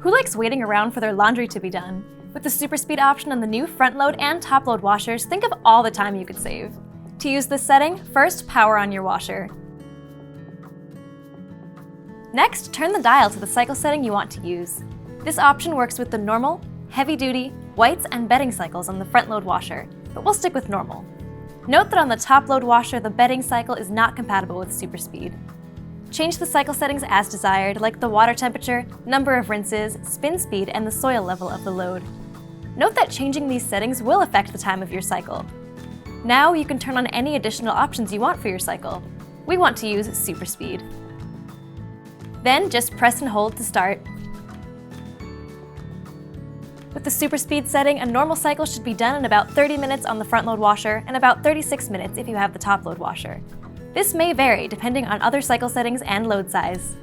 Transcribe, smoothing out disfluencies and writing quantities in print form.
Who likes waiting around for their laundry to be done? With the super speed option on the new front load and top load washers, think of all the time you could save. To use this setting, first power on your washer. Next, turn the dial to the cycle setting you want to use. This option works with the normal, heavy-duty, whites, and bedding cycles on the front load washer, but we'll stick with normal. Note that on the top load washer, the bedding cycle is not compatible with super speed. Change the cycle settings as desired, like the water temperature, number of rinses, spin speed, and the soil level of the load. Note that changing these settings will affect the time of your cycle. Now you can turn on any additional options you want for your cycle. We want to use super speed. Then just press and hold to start. With the super speed setting, a normal cycle should be done in about 30 minutes on the front load washer and about 36 minutes if you have the top load washer. This may vary depending on other cycle settings and load size.